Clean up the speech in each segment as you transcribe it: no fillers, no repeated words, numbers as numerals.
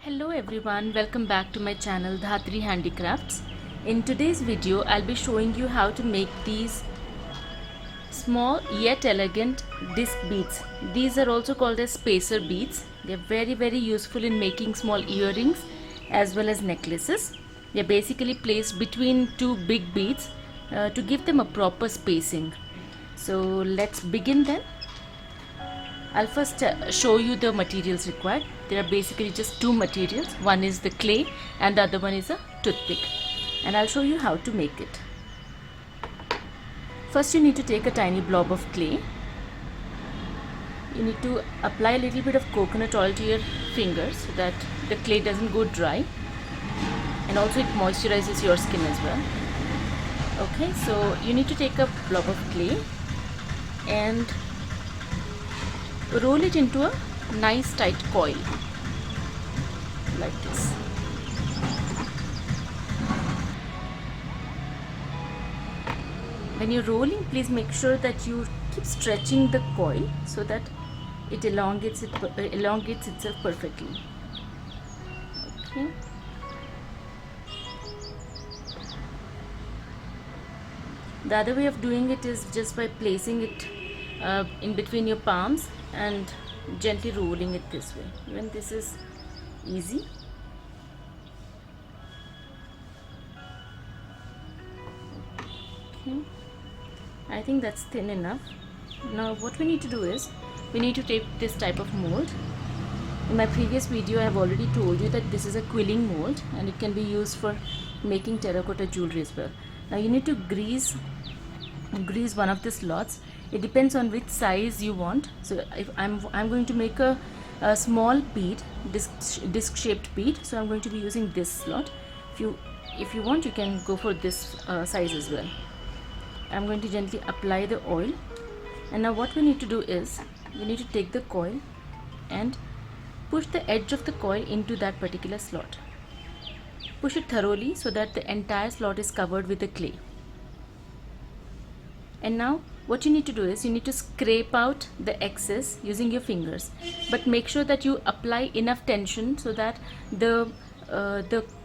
Hello everyone, welcome back to my channel Dhatri Handicrafts. In today's video, I'll be showing you how to make these small yet elegant disc beads. These are also called as spacer beads. They're very useful in making small earrings as well as necklaces. They're basically placed between two big beads to give them a proper spacing. So let's begin then. I'll first show you the materials required. There are basically just two materials. One is the clay and the other one is a toothpick. And I'll show you how to make it. First you need to take a tiny blob of clay. You need to apply a little bit of coconut oil to your fingers so that the clay doesn't go dry. And also it moisturizes your skin as well. Okay, so you need to take a blob of clay and roll it into a nice tight coil like this. When you're rolling, please make sure that you keep stretching the coil so that it elongates itself perfectly. Okay. The other way of doing it is just by placing it in between your palms and gently rolling it this way. Even this is easy. Okay. I think that's thin enough. Now what we need to do is we need to take this type of mold. In my previous video I have already told you that this is a quilling mold and it can be used for making terracotta jewelry as well. Now you need to grease one of the slots. It depends on which size you want. So if I'm going to make a small bead, disc shaped bead, so I'm going to be using this slot. If you want, you can go for this size as well. I'm going to gently apply the oil, and now what we need to do is we need to take the coil and push the edge of the coil into that particular slot. Push it thoroughly so that the entire slot is covered with the clay. And now what you need to do is you need to scrape out the excess using your fingers, but make sure that you apply enough tension so that the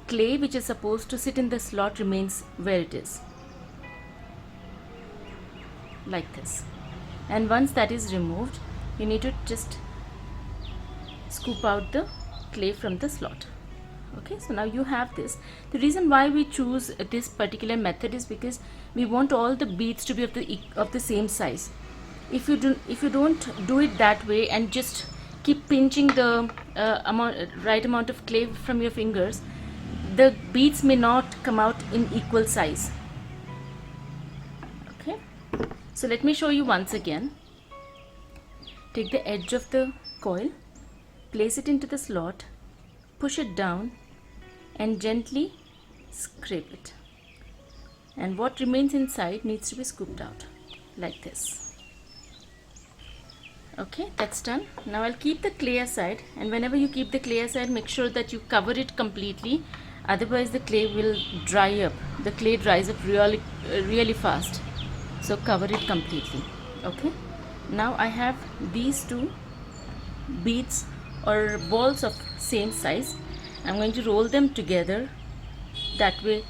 clay which is supposed to sit in the slot remains where it is, like this. And once that is removed, you need to just scoop out the clay from the slot. Okay, so now you have this. The reason why we choose this particular method is because we want all the beads to be of the same size. If you don't do it that way and just keep pinching the right amount of clay from your fingers, the beads may not come out in equal size. Okay, so let me show you once again. Take the edge of the coil, place it into the slot, push it down and gently scrape it, and what remains inside needs to be scooped out like this. Okay, that's done. Now I'll keep the clay aside, and whenever you keep the clay aside, make sure that you cover it completely, otherwise the clay will dry up. The clay dries up really fast, so cover it completely. Okay, now I have these two beads or balls of same size. I'm going to roll them together, that way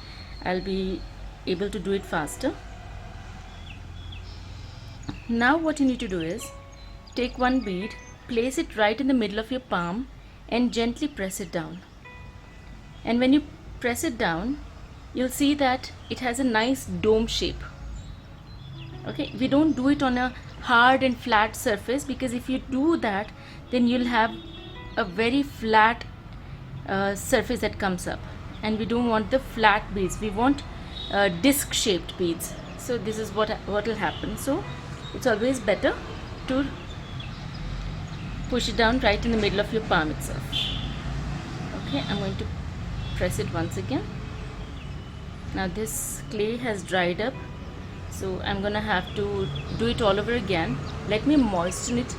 I'll be able to do it faster. Now what you need to do is take one bead, place it right in the middle of your palm and gently press it down. And when you press it down, you'll see that it has a nice dome shape. Okay, we don't do it on a hard and flat surface, because if you do that, then you'll have a very flat surface that comes up, and we don't want the flat beads. We want disc shaped beads. So this is what will happen. So it's always better to push it down right in the middle of your palm itself. Okay, I'm going to press it once again. Now this clay has dried up, so I'm gonna have to do it all over again. Let me moisten it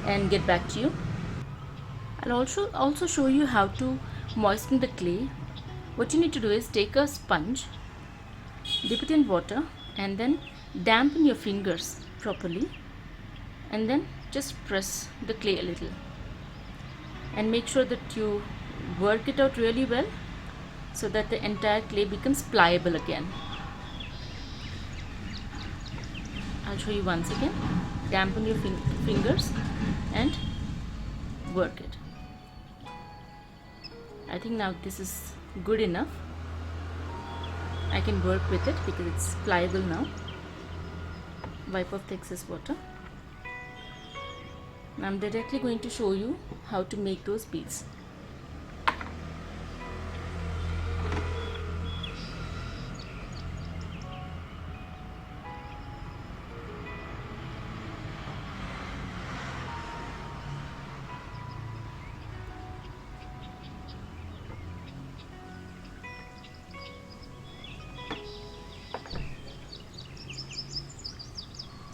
and get back to you. I'll also show you how to moisten the clay. What you need to do is take a sponge, dip it in water and then dampen your fingers properly, and then just press the clay a little and make sure that you work it out really well so that the entire clay becomes pliable again. I'll show you once again. Dampen your fingers and work it. I think now this is good enough. I can work with it because it's pliable now. Wipe off the excess water. Now I'm directly going to show you how to make those beads.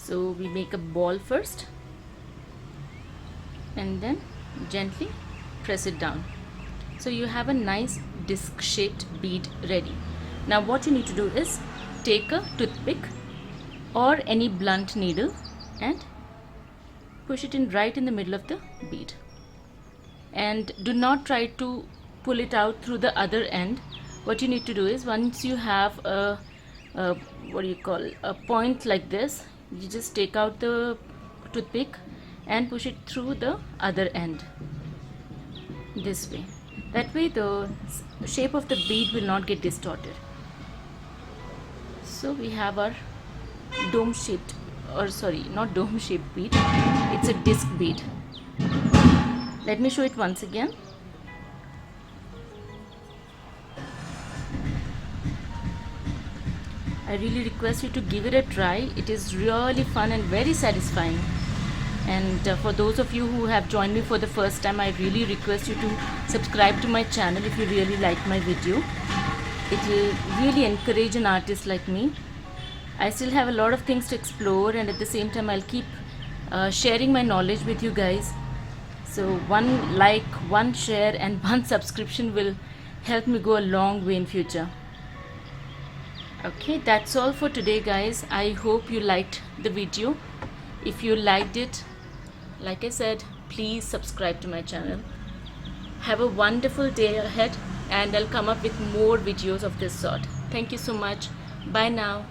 So we make a ball first and then gently press it down. So you have a nice disc shaped bead ready. Now what you need to do is take a toothpick or any blunt needle and push it in right in the middle of the bead. And do not try to pull it out through the other end. What you need to do is, once you have a point like this, you just take out the toothpick and push it through the other end this way. That way the shape of the bead will not get distorted. So we have our dome shaped, or sorry, not dome shaped bead, it's a disc bead. Let me show it once again. I really request you to give it a try. It is really fun and very satisfying. And for those of you who have joined me for the first time, I really request you to subscribe to my channel if you really like my video. It will really encourage an artist like me. I still have a lot of things to explore, and at the same time I'll keep sharing my knowledge with you guys. So one like, one share and one subscription will help me go a long way in future. Okay, that's all for today guys. I hope you liked the video. If you liked it, like I said, please subscribe to my channel. Have a wonderful day ahead, and I'll come up with more videos of this sort. Thank you so much. Bye now.